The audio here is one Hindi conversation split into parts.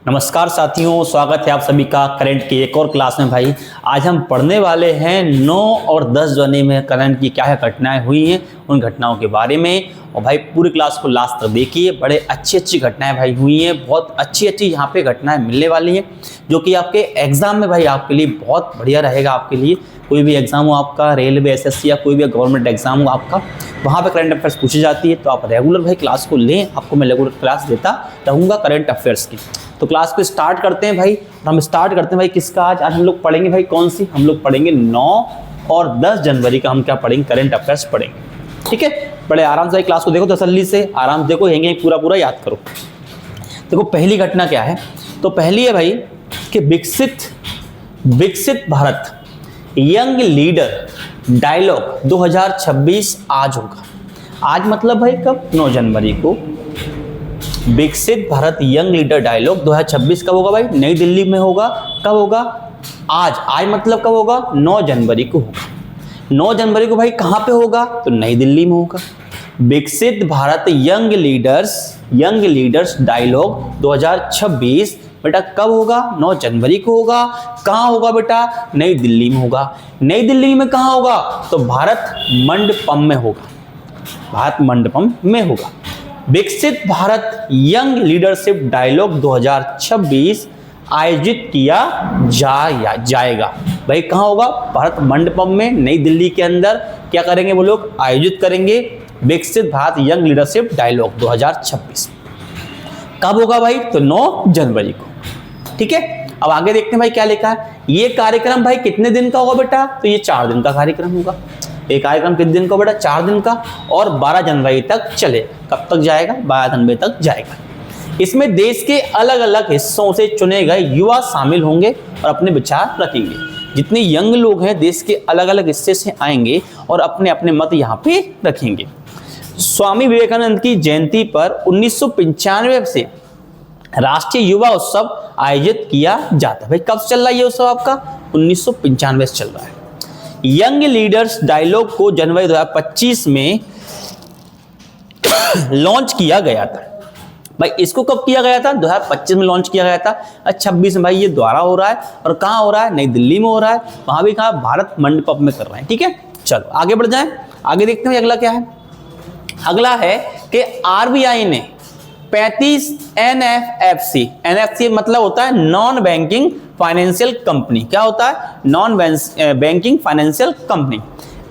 नमस्कार साथियों, स्वागत है आप सभी का करंट की एक और क्लास में। भाई आज हम पढ़ने वाले हैं 9 और 10 जनवरी में करंट की क्या घटनाएं हुई हैं, उन घटनाओं के बारे में। और भाई पूरी क्लास को लास्ट तक देखिए, बड़े अच्छी घटनाएं भाई हुई हैं, बहुत अच्छी यहाँ पे घटनाएं मिलने वाली हैं जो कि आपके एग्जाम में भाई आपके लिए बहुत बढ़िया रहेगा। आपके लिए कोई भी एग्जाम हो आपका, रेलवे, एसएससी या कोई भी गवर्नमेंट एग्जाम हो आपका, वहाँ पे करंट अफेयर्स पूछी जाती है। तो आप रेगुलर भाई क्लास को लें, आपको मैं रेगुलर क्लास देता रहूँगा करंट अफेयर्स की। तो क्लास को स्टार्ट करते हैं भाई। हम स्टार्ट करते हैं भाई किसका, आज हम लोग पढ़ेंगे भाई कौन सी, हम लोग पढ़ेंगे 9 और 10 जनवरी का। हम क्या पढ़ेंगे, करंट अफेयर्स पढ़ेंगे। ठीक है, बड़े आराम से भाई क्लास को देखो, तसल्ली से आराम से देखो, यहीं पूरा याद करो। देखो पहली घटना क्या है, तो पहली है भाई कि विकसित भारत यंग लीडर डायलॉग 2026 आज होगा। आज मतलब भाई कब, 9 जनवरी को विकसित भारत यंग लीडर डायलॉग 2026 कब होगा भाई, नई दिल्ली में होगा। कब होगा, आज मतलब कब होगा, 9 जनवरी को होगा। 9 जनवरी को भाई कहाँ पे होगा, तो नई दिल्ली में होगा। विकसित भारत यंग लीडर्स डायलॉग 2026 बेटा कब होगा, 9 जनवरी को होगा। कहाँ होगा बेटा, नई दिल्ली में होगा। नई दिल्ली में कहाँ होगा, तो भारत मंडपम में होगा। भारत मंडपम में होगा। विकसित भारत यंग लीडरशिप डायलॉग 2026 आयोजित किया जाएगा। भाई कहाँ होगा, भारत मंडपम में, नई दिल्ली के अंदर क्या करेंगे वो लोग, आयोजित करेंगे विकसित भारत यंग लीडरशिप डायलॉग 2026। कब होगा भाई, तो 9 जनवरी को। ठीक है, अब आगे देखते हैं भाई क्या लिखा है। ये कार्यक्रम भाई कितने दिन का होगा बेटा, तो ये 4 दिन का कार्यक्रम होगा। ये कार्यक्रम कितने दिन का बेटा, 4 दिन का, और 12 जनवरी तक चले। कब तक जाएगा, 12 जनवरी तक जाएगा। इसमें देश के अलग अलग हिस्सों से चुने गए युवा शामिल होंगे और अपने विचार रखेंगे। जितने यंग लोग हैं देश के अलग अलग हिस्से से आएंगे और अपने अपने मत यहाँ पे रखेंगे। स्वामी विवेकानंद की जयंती पर 1995 से राष्ट्रीय युवा उत्सव आयोजित किया जाता है। भाई कब चल रहा है ये उत्सव आपका, 1995 से चल रहा है। यंग लीडर्स डायलॉग को जनवरी 2025 में लॉन्च किया गया था। भाई इसको कब किया गया था, 2025 में लॉन्च किया गया था। 26 में भाई ये द्वारा हो रहा है, और कहाँ हो रहा है, नई दिल्ली में हो रहा है। वहां भी कहा, भारत मंडपम में कर रहे हैं। ठीक है, चलो आगे बढ़ जाएं। आगे देखते हैं अगला क्या है। अगला है कि आरबीआई ने 35 एनएफसी मतलब होता है नॉन बैंकिंग फाइनेंशियल कंपनी। क्या होता है, non banking financial company,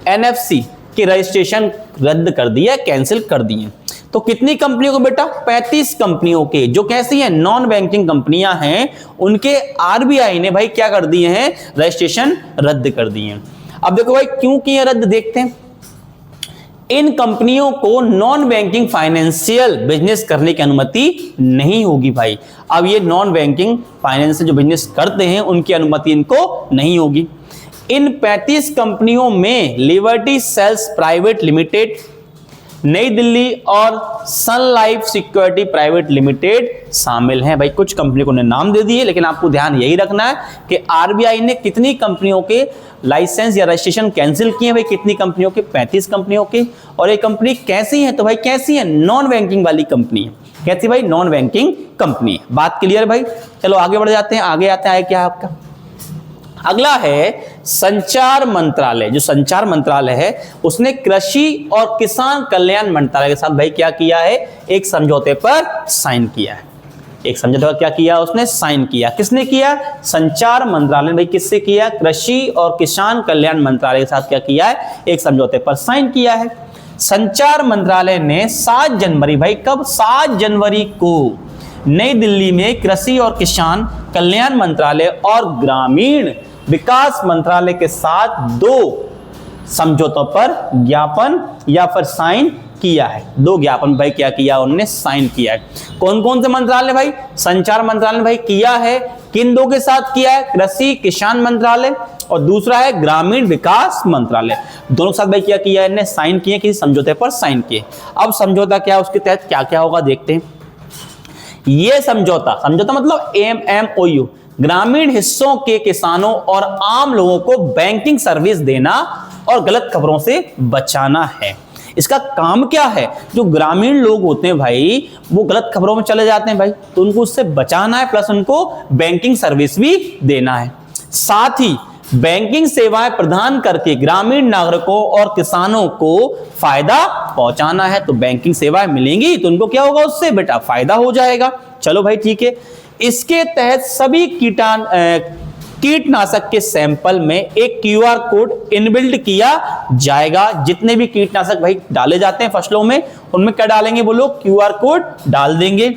NFC के रजिस्ट्रेशन रद्द कर दिया, कैंसिल कर दिए। तो कितनी कंपनियों को बेटा, 35 कंपनियों के, जो कैसी हैं, नॉन बैंकिंग कंपनियां हैं, उनके आरबीआई ने भाई क्या कर दिए हैं, रजिस्ट्रेशन रद्द कर दिए। अब देखो भाई क्यों किए रद्द, देखते हैं। इन कंपनियों को नॉन बैंकिंग फाइनेंशियल बिजनेस करने की अनुमति नहीं होगी भाई। अब ये नॉन बैंकिंग फाइनेंशियल जो बिजनेस करते हैं उनकी अनुमति इनको नहीं होगी। इन 35 कंपनियों में लिबर्टी सेल्स प्राइवेट लिमिटेड, नई दिल्ली और सन लाइफ सिक्योरिटी प्राइवेट लिमिटेड शामिल हैं। भाई कुछ कंपनी को नाम दे दिए, लेकिन आपको ध्यान यही रखना है कि आरबीआई ने कितनी कंपनियों के लाइसेंस या रजिस्ट्रेशन कैंसिल किए भाई, कितनी कंपनियों के, 35 कंपनियों के। और ये कंपनी कैसी है, तो भाई कैसी है, नॉन बैंकिंग वाली कंपनी है। कैसी भाई, नॉन बैंकिंग कंपनी है। बात क्लियर भाई, चलो आगे बढ़ जाते हैं। आगे आते हैं, क्या आपका अगला है संचार मंत्रालय। जो संचार मंत्रालय है उसने कृषि और किसान कल्याण मंत्रालय के साथ भाई क्या किया है, एक समझौते पर साइन किया है। एक समझौते पर क्या किया, उसने साइन किया। किसने किया, संचार मंत्रालय ने भाई किससे किया, कृषि और किसान कल्याण मंत्रालय के साथ क्या किया है, एक समझौते पर साइन किया है। संचार मंत्रालय ने 7 जनवरी भाई कब, 7 जनवरी को नई दिल्ली में कृषि और किसान कल्याण मंत्रालय और ग्रामीण विकास मंत्रालय के साथ 2 समझौतों पर ज्ञापन या फिर साइन किया है। 2 ज्ञापन भाई क्या किया, उन्होंने साइन किया है। कौन कौन से मंत्रालय भाई, संचार मंत्रालय ने भाई किया है, किन 2 के साथ किया है, कृषि किसान मंत्रालय और दूसरा है ग्रामीण विकास मंत्रालय। दोनों के साथ भाई क्या किया है, इन्हें साइन किए, किसी समझौते पर साइन किए। अब समझौता क्या है, उसके तहत क्या क्या होगा देखते हैं। ये समझौता मतलब MMOU ग्रामीण हिस्सों के किसानों और आम लोगों को बैंकिंग सर्विस देना और गलत खबरों से बचाना है। इसका काम क्या है? जो ग्रामीण लोग होते हैं भाई, वो गलत खबरों में चले जाते हैं भाई, तो उनको उससे बचाना है, प्लस उनको बैंकिंग सर्विस भी देना है। साथ ही बैंकिंग सेवाएं प्रदान करके ग्रामीण नागरिकों और किसानों को फायदा पहुंचाना है। तो बैंकिंग सेवाएं मिलेंगी तो उनको क्या होगा? उससे बेटा फायदा हो जाएगा। चलो भाई ठीक है। इसके तहत सभी कीटनाशक के सैंपल में एक क्यूआर कोड इनबिल्ड किया जाएगा। जितने भी कीटनाशक भाई डाले जाते हैं फसलों में, उनमें क्या डालेंगे वो लोग? क्यूआर कोड डाल देंगे,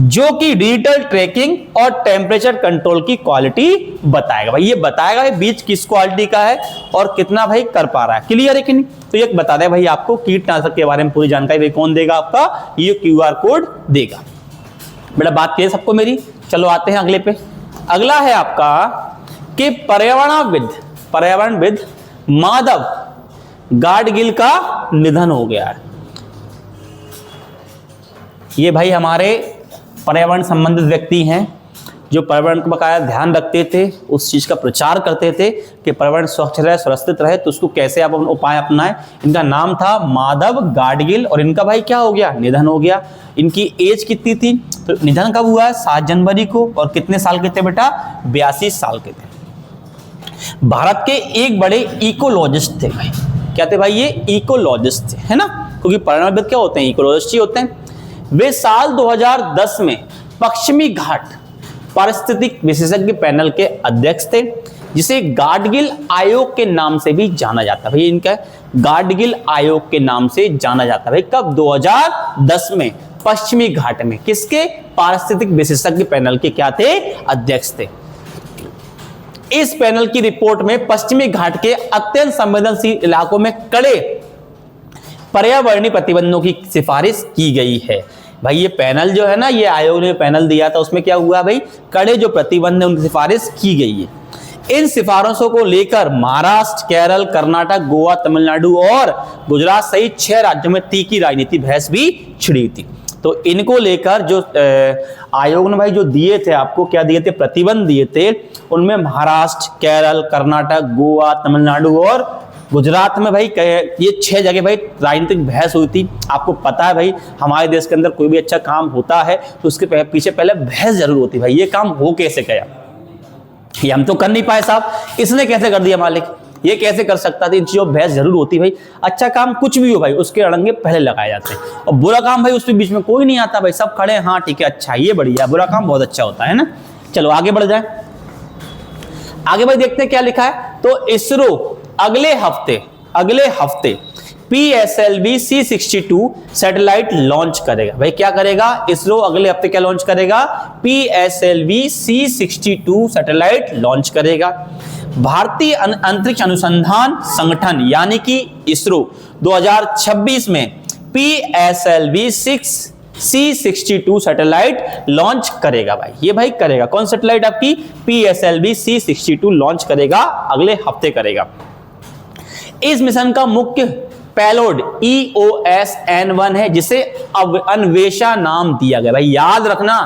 जो कि डिजिटल ट्रैकिंग और टेम्परेचर कंट्रोल की क्वालिटी बताएगा। भाई ये बताएगा भाई बीज किस क्वालिटी का है और कितना भाई कर पा रहा है। क्लियर है कि नहीं? तो ये बता दे भाई आपको कीटनाशक के बारे में पूरी जानकारी भाई कौन देगा? आपका ये क्यूआर कोड देगा। बेटा बात की है सबको मेरी। चलो आते हैं अगले पे। अगला है आपका कि पर्यावरणविद माधव गाडगिल का निधन हो गया है। ये भाई हमारे पर्यावरण संबंधित व्यक्ति हैं जो पर्यावरण का बकाया ध्यान रखते थे, उस चीज का प्रचार करते थे कि पर्यावरण स्वच्छ रहे, सुरक्षित रहे, तो उसको कैसे आप उपाय अपनाएं। इनका नाम था माधव गाडगिल और इनका भाई क्या हो गया? निधन हो गया। इनकी एज कितनी थी? तो निधन कब हुआ है? 7 जनवरी को। और कितने साल के थे बेटा? 82 साल के थे। भारत के एक बड़े इकोलॉजिस्ट थे भाई। क्या थे भाई? ये इकोलॉजिस्ट थे, है ना, क्योंकि पर्यावरणविद क्या होते हैं? इकोलॉजिस्ट ही होते हैं। वे साल 2010 में पश्चिमी घाट पारिस्थितिक विशेषज्ञ पैनल के अध्यक्ष थे, जिसे गाडगिल आयोग के नाम से भी जाना जाता है। भाई इनका गाडगिल आयोग के नाम से जाना जाता है। भाई कब? 2010 में पश्चिमी घाट में किसके? पारिस्थितिक विशेषज्ञ पैनल के क्या थे? अध्यक्ष थे। इस पैनल की रिपोर्ट में पश्चिमी घाट के अत्यंत संवेदनशील इलाकों में कड़े पर्यावरणीय प्रतिबंधों की सिफारिश की गई है। भाई ये पैनल जो है ना, ये आयोग ने पैनल दिया था, उसमें क्या हुआ भाई? कड़े जो प्रतिबंध है उनकी सिफारिश की गई है। इन सिफारिशों को लेकर महाराष्ट्र, केरल, कर्नाटक, गोवा, तमिलनाडु और गुजरात सहित 6 राज्यों में तीखी राजनीति बहस भी छिड़ी थी। तो इनको लेकर जो आयोग ने भाई जो दिए थे आपको, क्या दिए थे? प्रतिबंध दिए थे। उनमें महाराष्ट्र, केरल, कर्नाटक, गोवा, तमिलनाडु और गुजरात में भाई ये 6 जगह भाई राजनीतिक बहस हुई थी। आपको पता है भाई हमारे देश के अंदर कोई भी अच्छा काम होता है तो उसके पीछे पहले बहस जरूर होती है। भाई ये काम हो कैसे गया? ये हम तो कर नहीं पाए साहब, इसने कैसे कर दिया मालिक? ये कैसे कर सकता था? इन चीजों बहस जरूर होती भाई। अच्छा काम कुछ भी हो भाई, उसके अड़ंगे पहले लगाए जाते हैं, और बुरा काम भाई उसके बीच में कोई नहीं आता भाई। सब खड़े, हाँ ठीक है, अच्छा ये बढ़िया, बुरा काम बहुत अच्छा होता है ना। चलो आगे बढ़ जाए। आगे भाई देखते हैं क्या लिखा है। तो इसरो अगले हफ्ते PSLV C62 सैटेलाइट लॉन्च करेगा। भाई क्या करेगा? इसरो अगले हफ्ते क्या लॉन्च करेगा? PSLV C62 सैटेलाइट लॉन्च करेगा। भारतीय अंतरिक्ष अनुसंधान संगठन यानी कि इसरो 2026 में PSLV C62 सैटेलाइट लॉन्च करेगा। भाई ये भाई करेगा कौन सैटेलाइट? आपकी PSLV C62 लॉन्च करेगा, अगले हफ्ते करेगा। इस मिशन का मुख्य पेलोड EOS-N1 है, जिसे अन्वेषा नाम दिया गया। भाई याद रखना,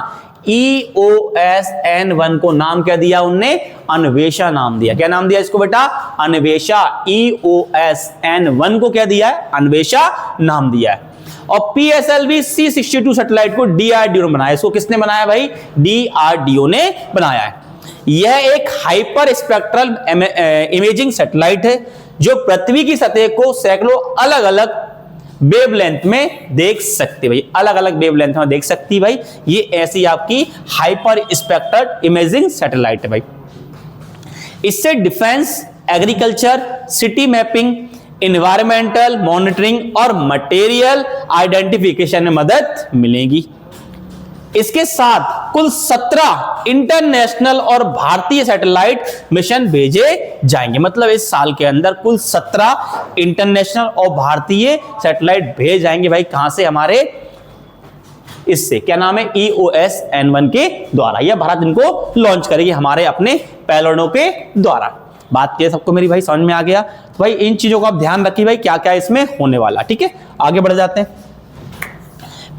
EOS-N1 को नाम क्या दिया उनने? अन्वेषा नाम दिया। क्या नाम दिया इसको बेटा? अन्वेषा। EOS-N1 को क्या दिया है? अन्वेषा नाम दिया है। और PSLV C62 सैटेलाइट को DRDO ने बनाया। इसको किसने बनाया भाई? DRDO ने बनाया है। यह एक हाइपर स्पेक्ट्रल इमेजिंग सैटेलाइट है जो पृथ्वी की सतह को सैकड़ों अलग अलग वेवलेंथ में देख सकती है। भाई अलग अलग वेवलेंथ में देख सकती है भाई। ये ऐसी आपकी हाइपर स्पेक्ट्रल इमेजिंग सैटेलाइट है भाई। इससे defence, agriculture, city mapping, environmental monitoring और मटेरियल आइडेंटिफिकेशन में मदद मिलेगी। इसके साथ कुल 17 इंटरनेशनल और भारतीय सैटेलाइट मिशन भेजे जाएंगे। मतलब इस साल के अंदर कुल 17 इंटरनेशनल और भारतीय सैटेलाइट भेजे जाएंगे। भाई कहां से? हमारे इससे क्या नाम है? EOS-N1 के द्वारा। यह भारत इनको लॉन्च करेगी हमारे अपने पेलोडों के द्वारा। बात किया सबको मेरी भाई समझ में आ गया? तो भाई इन चीजों का आप ध्यान रखिए भाई क्या क्या इसमें होने वाला। ठीक है, आगे बढ़ जाते हैं।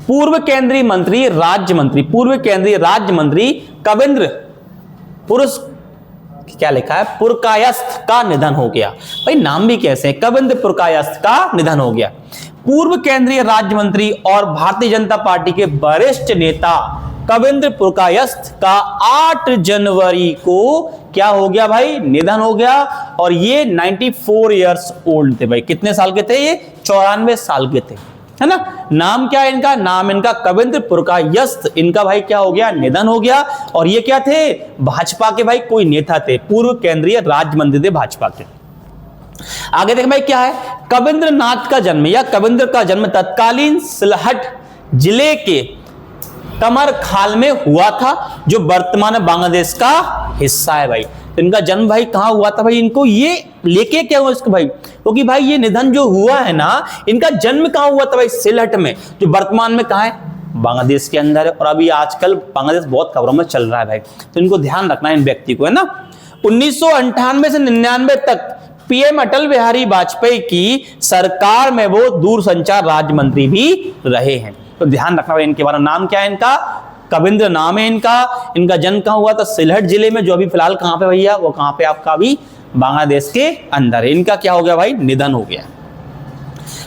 पूर्व केंद्रीय क्या लिखा है, पुरकायस्थ का निधन हो गया। भाई नाम भी कैसे है, कविंद्र पुरकायस्थ का निधन हो गया। पूर्व केंद्रीय राज्य मंत्री और भारतीय जनता पार्टी के वरिष्ठ नेता कविंद्र पुरकायस्थ का 8 जनवरी को क्या हो गया भाई, निधन हो गया। और ये 94 इयर्स ओल्ड थे भाई। कितने साल के थे ये, 94 साल के थे, है ना। नाम क्या है इनका, नाम इनका कविंद्र पुरकायस्थ, इनका भाई क्या हो गया, निधन हो गया। और ये क्या थे, भाजपा के भाई कोई नेता थे, पूर्व केंद्रीय राज्य मंत्री थे भाजपा के। आगे देखें भाई क्या है, कविंद्र नाथ का जन्म या कविंद्र का जन्म तत्कालीन सिलहट जिले के कमर खाल में हुआ था, जो वर्तमान बांग्लादेश का हिस्सा है भाई। तो इनका जन्म भाई कहां हुआ था भाई, इनको ये लेके क्या हुआ इसको भाई, क्योंकि भाई ये निधन जो हुआ है ना, इनका जन्म कहां हुआ था भाई, सिलहट में, जो वर्तमान में कहां है, बांग्लादेश के अंदर है। और अभी आजकल बांग्लादेश बहुत खबरों में चल रहा है भाई, तो इनको ध्यान रखना है इन व्यक्ति को, है ना। 1998 से 99 तक पीएम अटल बिहारी वाजपेयी की सरकार में वो दूरसंचार राज्य मंत्री भी रहे हैं। तो ध्यान रखना भाई इनके बारे में। नाम क्या है इनका, कविंद्र नाम है इनका। इनका जन्म कहां हुआ था, सिलहट जिले में, जो अभी फिलहाल कहां पे भैया, वो कहां पे आपका भी बांग्लादेश के अंदर है। इनका क्या हो गया भाई, निधन हो गया।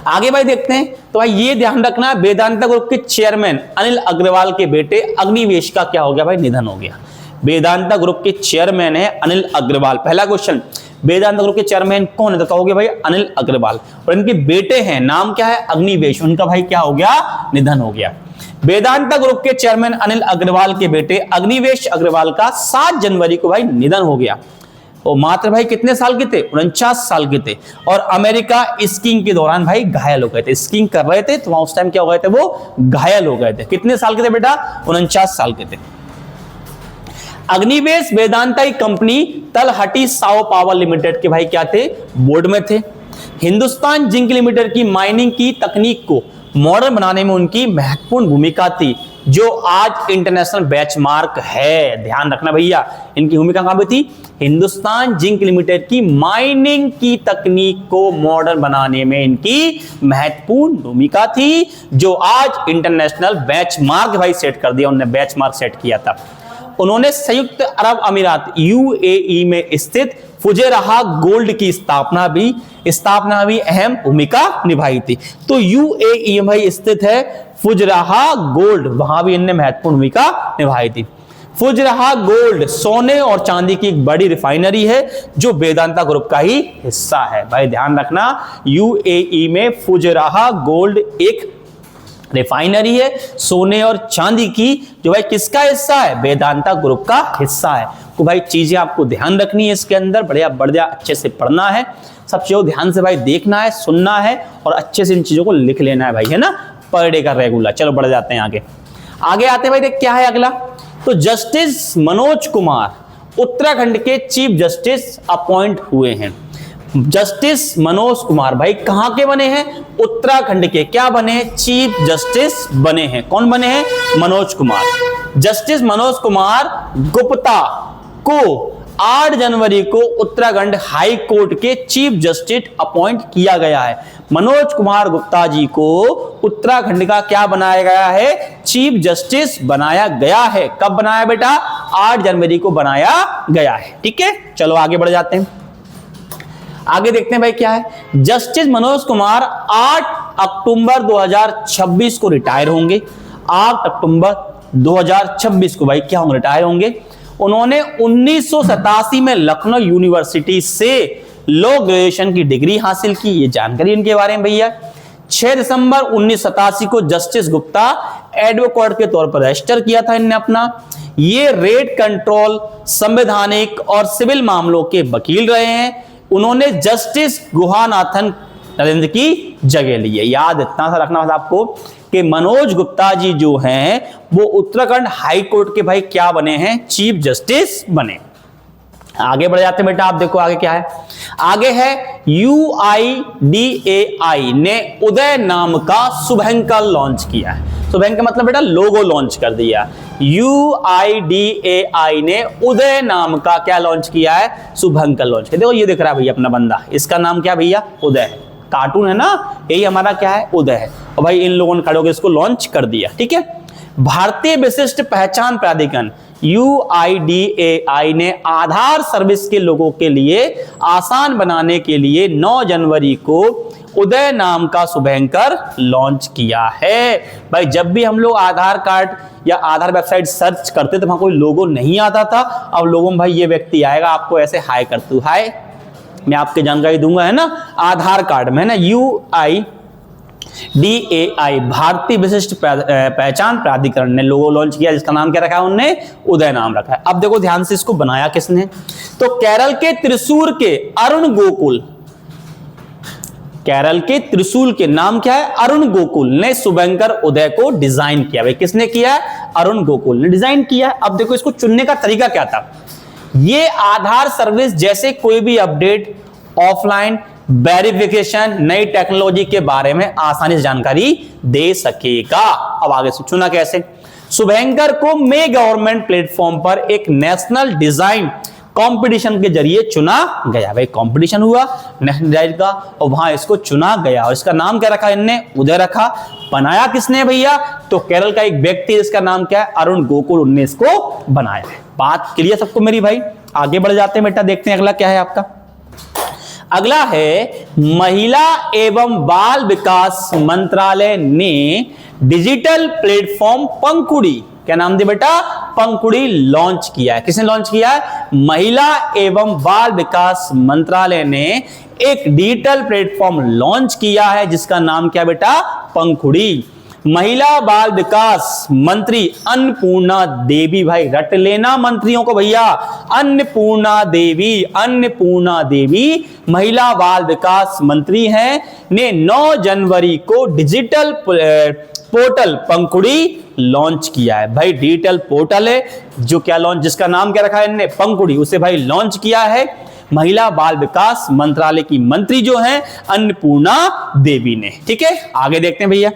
आगे भाई देखते हैं, तो भाई ये ध्यान रखना, वेदांता ग्रुप के चेयरमैन अनिल अग्रवाल के बेटे अग्निवेश का क्या हो गया भाई, निधन हो गया। वेदांता ग्रुप के चेयरमैन है अनिल अग्रवाल। पहला क्वेश्चन, वेदांता ग्रुप के चेयरमैन कौन है, तो कहोगे भाई अनिल अग्रवाल। और इनके बेटे हैं, नाम क्या है, अग्निवेश, उनका भाई क्या हो गया, निधन हो गया। वेदांता ग्रुप के चेयरमैन अनिल अग्रवाल के बेटे अग्निवेश अग्रवाल का 7 जनवरी को भाई निधन हो गया। वो मात्र भाई कितने साल के थे, 49 साल के थे। और अमेरिका स्कीइंग के दौरान भाई घायल हो गए थे, स्कीइंग कर रहे थे तो वहां उस टाइम क्या हो गए थे, वो घायल हो गए थे। कितने साल के थे बेटा, 49 साल के थे। अग्निवेश वेदांता की कंपनी तलहटी साओ पावर लिमिटेड के भाई क्या थे, बोर्ड में थे। हिंदुस्तान जिंक लिमिटेड की माइनिंग की तकनीक को मॉडर्न बनाने में उनकी महत्वपूर्ण भूमिका थी, जो आज इंटरनेशनल बेंचमार्क है। ध्यान रखना भैया, इनकी भूमिका कहां पे थी, हिंदुस्तान जिंक लिमिटेड की माइनिंग की तकनीक को मॉडर्न बनाने में इनकी महत्वपूर्ण भूमिका थी, जो आज इंटरनेशनल बेंचमार्क भाई सेट कर दिया, उन्होंने बेंचमार्क सेट किया था। उन्होंने संयुक्त अरब अमीरात यूएई में स्थित फुजेराह गोल्ड की स्थापना भी अहम भूमिका निभाई थी। तो यूएई में भाई स्थित है फुजेराह गोल्ड, वहां भी इन्होंने महत्वपूर्ण भूमिका निभाई थी। फुजेराह गोल्ड सोने और चांदी की एक बड़ी रिफाइनरी है, जो वेदांता ग्रुप का ही हिस्सा है। भाई ध्यान रखना, यूएई में फुजेराह गोल्ड एक रिफाइनरी है, सोने और चांदी की, जो भाई किसका हिस्सा है, वेदांता ग्रुप का हिस्सा है। तो भाई चीजें आपको ध्यान रखनी है इसके अंदर, बढ़िया अच्छे से पढ़ना है, सब चीजों ध्यान से भाई देखना है, सुनना है और अच्छे से इन चीजों को लिख लेना है भाई, है ना, पर डे का रेगुलर। चलो बढ़ जाते हैं आगे आते हैं भाई, देख क्या है अगला। तो जस्टिस मनोज कुमार उत्तराखंड के चीफ जस्टिस अपॉइंट हुए हैं। जस्टिस मनोज कुमार भाई कहां के बने हैं, उत्तराखंड के क्या बने हैं, चीफ जस्टिस बने हैं। कौन बने हैं, मनोज कुमार। जस्टिस मनोज कुमार गुप्ता को 8 जनवरी को उत्तराखंड हाई कोर्ट के चीफ जस्टिस अपॉइंट किया गया है। मनोज कुमार गुप्ता जी को उत्तराखंड का क्या बनाया गया है, चीफ जस्टिस बनाया गया है। कब बनाया बेटा, 8 जनवरी को बनाया गया है। ठीक है, चलो आगे बढ़ जाते हैं, आगे देखते हैं भाई क्या है। जस्टिस मनोज कुमार 8 अक्टूबर 2026 को रिटायर होंगे। 8 अक्टूबर 2026 को भाई क्या होंगे, रिटायर होंगे। उन्होंने 1987 में लखनऊ यूनिवर्सिटी से लॉ ग्रेजुएशन की डिग्री हासिल की, ये जानकारी इनके बारे में भैया। 6 दिसंबर 1987 को जस्टिस गुप्ता एडवोकेट के तौर पर रजिस्टर किया था इनने अपना। ये रेट कंट्रोल, संवैधानिक और सिविल मामलों के वकील रहे हैं। उन्होंने जस्टिस गुहानाथन नरेंद्र की जगह ली है। याद इतना सा रखना था आपको कि मनोज गुप्ता जी जो हैं वो उत्तराखंड हाई कोर्ट के भाई क्या बने हैं, चीफ जस्टिस बने। आगे बढ़ जाते हैं बेटा, आप देखो आगे क्या है। आगे है UIDAI ने उदय नाम का शुभंकर लॉन्च किया है। शुभंकर मतलब बेटा लोगो लॉन्च कर दिया। UIDAI ने उदय नाम का क्या लॉन्च किया है, शुभंकर लॉन्च किया। देखो ये दिख रहा है भैया अपना बंदा, इसका नाम क्या भैया, उदय है। कार्टून है ना, यही हमारा क्या है, उदय है। और भाई इन लोगों ने खड़े होकर इसको लॉन्च कर दिया। ठीक है, भारतीय विशिष्ट पहचान प्राधिकरण UIDAI ने आधार सर्विस के लोगों के लिए आसान बनाने के लिए 9 जनवरी को उदय नाम का शुभंकर लॉन्च किया है। भाई जब भी हम लोग आधार कार्ड या आधार वेबसाइट सर्च करते तो वहां कोई लोगो नहीं आता था, अब लोगों में भाई ये व्यक्ति आएगा, आपको ऐसे हाय करते हुए, हाय मैं आपकी जानकारी दूंगा, है ना, आधार कार्ड में, है ना, UIDAI भारतीय विशिष्ट पहचान प्राधिकरण ने लोगो लॉन्च किया, जिसका नाम क्या रखा है उन्होंने, उदय नाम रखा है। अब देखो ध्यान से, इसको बनाया किसने, तो केरल के त्रिशूर के अरुण गोकुल, केरल के त्रिशूल के नाम क्या है, अरुण गोकुल ने शुभंकर उदय को डिजाइन किया। भाई किसने किया है, अरुण गोकुल ने डिजाइन किया। अब देखो इसको चुनने का तरीका क्या था, ये आधार सर्विस जैसे कोई भी अपडेट, ऑफलाइन वेरिफिकेशन, नई टेक्नोलॉजी के बारे में आसानी से जानकारी दे सकेगा। अब आगे से चुना कैसे, शुभंकर को मे गवर्नमेंट प्लेटफॉर्म पर एक नेशनल डिजाइन कंपटीशन के जरिए चुना गया। भाई कंपटीशन हुआ नेशनल डिजाइन का और वहां इसको चुना गया, और इसका नाम क्या रखा इनने, उदय रखा। बनाया किसने भैया, तो केरल का एक व्यक्ति, इसका नाम क्या है, अरुण गोकुल, उन्होंने इसको बनाया है। बात क्लियर सबको मेरी भाई। आगे बढ़ जाते हैं बेटा, देखते हैं अगला क्या है आपका। अगला है महिला एवं बाल विकास मंत्रालय ने डिजिटल प्लेटफॉर्म पंखुड़ी, क्या नाम दे बेटा, पंखुड़ी लॉन्च किया है। किसने लॉन्च किया है, महिला एवं बाल विकास मंत्रालय ने एक डिजिटल प्लेटफॉर्म लॉन्च किया है, जिसका नाम क्या बेटा, पंखुड़ी। महिला बाल विकास मंत्री अन्नपूर्णा देवी, भाई रट लेना मंत्रियों को भैया, अन्नपूर्णा देवी, अन्नपूर्णा देवी महिला बाल विकास मंत्री हैं, ने 9 जनवरी को डिजिटल पोर्टल पंखुड़ी लॉन्च किया है। भाई डिजिटल पोर्टल है जो क्या लॉन्च, जिसका नाम क्या रखा है इन्होंने, पंखुड़ी, उसे भाई लॉन्च किया है महिला बाल विकास मंत्रालय की मंत्री जो हैं अन्नपूर्णा देवी ने। ठीक है, आगे देखते हैं भैया।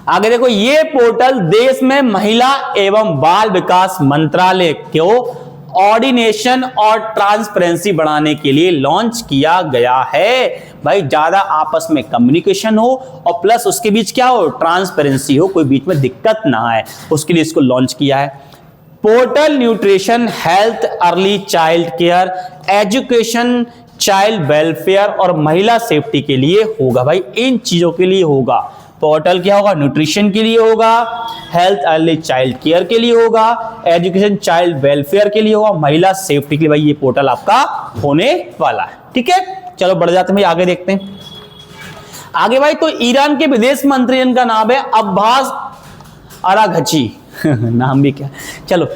आगे देखो, ये पोर्टल देश में महिला एवं बाल विकास मंत्रालय को ऑर्डिनेशन और ट्रांसपेरेंसी बढ़ाने के लिए लॉन्च किया गया है। भाई ज्यादा आपस में कम्युनिकेशन हो और प्लस उसके बीच क्या हो, ट्रांसपेरेंसी हो, कोई बीच में दिक्कत ना आए, उसके लिए इसको लॉन्च किया है। Portal nutrition, health, early child care, education, child welfare और महिला सेफ्टी के लिए होगा। भाई इन चीजों के लिए होगा। पोर्टल क्या होगा, न्यूट्रिशन के लिए होगा, हेल्थ अर्ली चाइल्ड केयर के लिए होगा, एजुकेशन चाइल्ड वेलफेयर के लिए होगा, महिला सेफ्टी के लिए भाई ये पोर्टल आपका होने वाला है। ठीक है, चलो बढ़ जाते हैं भाई, आगे देखते हैं। आगे भाई, तो ईरान के विदेश मंत्री, इनका नाम है अब्बास अराघची नाम भी क्या, चलो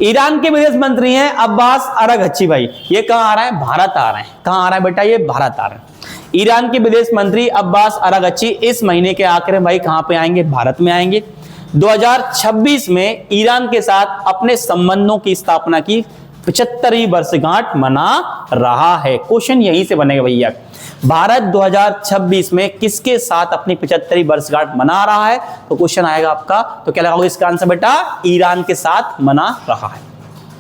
ईरान के विदेश मंत्री हैं अब्बास अराघची। भाई ये कहां आ रहा है, भारत आ रहे हैं। कहां आ रहा है बेटा, ये भारत आ रहे हैं। ईरान के विदेश मंत्री अब्बास अराघची इस महीने के आखिर में भाई कहां पे आएंगे, भारत में आएंगे। 2026 में ईरान के साथ अपने संबंधों की स्थापना की 75वीं वर्षगांठ मना रहा है। क्वेश्चन यहीं से बनेगा भैया, भारत 2026 में किसके साथ अपनी 75वीं वर्षगांठ मना रहा है, तो क्वेश्चन आएगा आपका, तो क्या लगाओगे इसका आंसर बेटा, ईरान के साथ मना रहा है।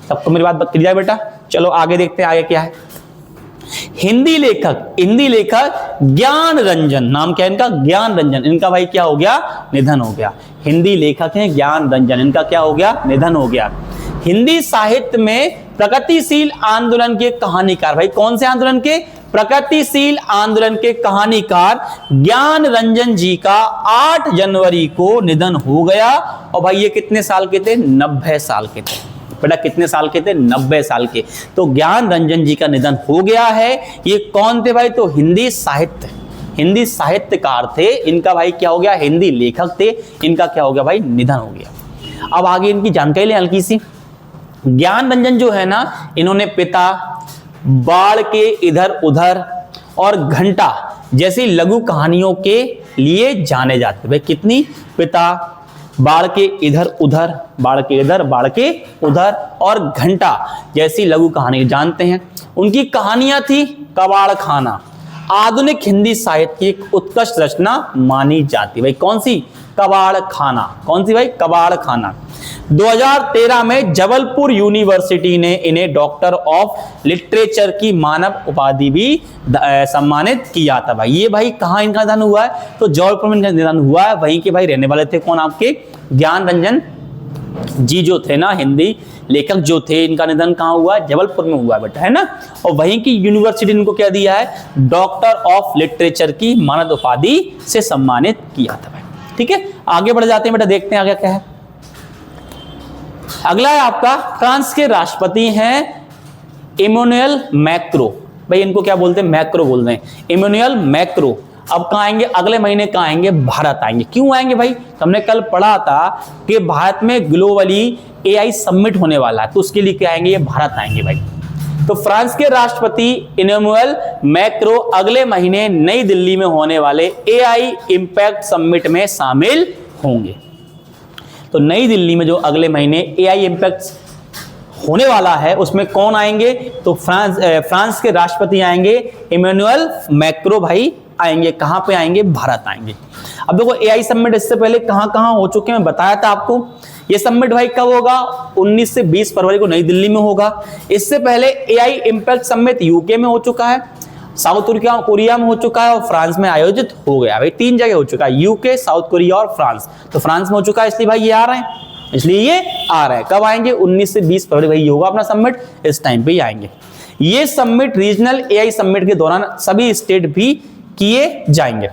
सबको मेरी बात क्लियर बेटा। चलो आगे देखते हैं, आगे क्या है। हिंदी लेखक ज्ञान रंजन, नाम क्या है इनका, ज्ञान रंजन, इनका भाई क्या हो गया, निधन हो गया। हिंदी लेखक हैं ज्ञान रंजन, इनका क्या हो गया, निधन हो गया। हिंदी साहित्य में प्रगतिशील आंदोलन के कहानीकार, भाई कौन से आंदोलन के, प्रगतिशील आंदोलन के कहानीकार ज्ञान रंजन जी का 8 जनवरी को निधन हो गया। और भाई ये कितने साल के थे, 90 साल के थे बेटा। कितने साल के थे, 90 साल के। तो ज्ञान रंजन जी का निधन हो गया है। ये कौन थे भाई, तो हिंदी साहित्यकार थे। इनका भाई क्या हो गया, हिंदी लेखक थे, इनका क्या हो गया भाई, निधन हो गया। अब आगे इनकी जानकारी लें हल्की सी। ज्ञान रंजन जो है ना, इन्होंने पिता, बाढ़ के इधर उधर और घंटा जैसी लघु कहानियों के लिए जाने जाते। भाई कितनी, पिता, बाढ़ के इधर उधर, बाढ़ के इधर, बाढ़ के उधर और घंटा जैसी लघु कहानी जानते हैं। उनकी कहानियां थी कबाड़ खाना, आधुनिक हिंदी साहित्य की एक उत्कृष्ट रचना मानी जाती। भाई कौन सी, कबाड़ खाना, कौन सी भाई, कबाड़ खाना। 2013 में जबलपुर यूनिवर्सिटी ने इन्हें डॉक्टर ऑफ लिटरेचर की मानव उपाधि भी सम्मानित किया था। भाई ये भाई कहाँ इनका निधन हुआ है, तो जबलपुर में निधन हुआ है। वहीं के भाई रहने वाले थे कौन, आपके ज्ञान रंजन जी जो थे ना हिंदी लेखक जो थे, इनका निधन कहाँ हुआ? जबलपुर में हुआ बेटा, है ना। और वहीं की यूनिवर्सिटी इनको क्या दिया है? डॉक्टर ऑफ लिटरेचर की मानद उपाधि से सम्मानित किया था भाई। ठीक है, आगे बढ़ जाते हैं बेटा, देखते हैं आगे क्या है। अगला है आपका फ्रांस के राष्ट्रपति हैं इमैनुएल मैक्रो। भाई इनको क्या बोलते हैं? मैक्रो बोलते हैं, इमैनुएल मैक्रो। अब कहाँ आएंगे? अगले महीने कहाँ आएंगे? भारत आएंगे। क्यों आएंगे भाई? हमने कल पढ़ा था कि भारत में ग्लोबली एआई समिट होने वाला है, तो उसके लिए क्या आएंगे? ये भारत आएंगे भाई। तो फ्रांस के राष्ट्रपति इमैनुएल मैक्रो अगले महीने नई दिल्ली में होने वाले एआई इंपैक्ट समिट में शामिल होंगे। तो नई दिल्ली में जो अगले महीने एआई इंपैक्ट होने वाला है उसमें कौन आएंगे? तो फ्रांस के राष्ट्रपति आएंगे, इमैनुएल मैक्रो भाई आएंगे। कहां पे आएंगे? भारत आएंगे। अब देखो एआई समिट इससे पहले कहां हो चुके हैं, मैं बताया था आपको। ये समिट भाई कब होगा? 19 से 20 फरवरी को नई दिल्ली में होगा। इससे पहले एआई इंपैक्ट समिट यूके में हो चुका है, साउथ कोरिया में हो चुका है और फ्रांस में आयोजित हो गया भाई। 3 जगह हो चुका है, यूके, साउथ कोरिया और फ्रांस। तो फ्रांस में हो चुका है, इसलिए भाई ये आ रहे हैं, इसलिए ये आ रहा है। कब आएंगे? 19 से 20 फरवरी भाई होगा अपना समिट, इस टाइम पे ही आएंगे। ये समिट रीजनल एआई समिट के दौरान सभी स्टेट भी किए जाएंगे।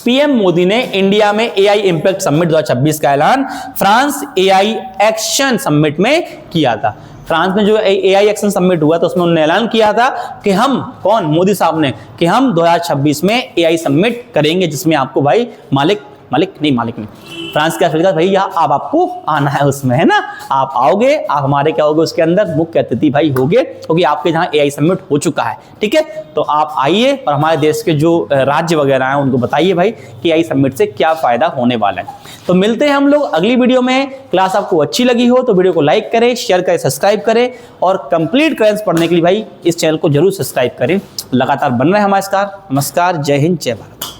पीएम मोदी ने इंडिया में एआई इंपैक्ट समिट 2026 का ऐलान फ्रांस एआई एक्शन समिट में किया था। फ्रांस में जो एआई एक्शन समिट हुआ था उसमें उन्होंने ऐलान किया था कि हम, कौन? मोदी साहब ने, कि हम 2026 में एआई समिट करेंगे, जिसमें आपको भाई मालिक नहीं, फ्रांस का सरकार भैया अब आपको आना है उसमें, है ना। आप आओगे, आप हमारे क्या होगे उसके अंदर? मुख्य अतिथि भाई होगे, क्योंकि आपके जहां एआई समिट हो चुका है। ठीक है, तो आप आइए और हमारे देश के जो राज्य वगैरह हैं उनको बताइए भाई कि एआई समिट से क्या फायदा होने वाला है। तो मिलते हैं हम लोग अगली वीडियो में। क्लास आपको अच्छी लगी हो तो वीडियो को लाइक करें, शेयर करें, सब्सक्राइब करें और कंप्लीट करेंस पढ़ने के लिए भाई इस चैनल को जरूर सब्सक्राइब करें। लगातार बन रहे हैं हमारे स्टार। नमस्कार, जय हिंद, जय भारत।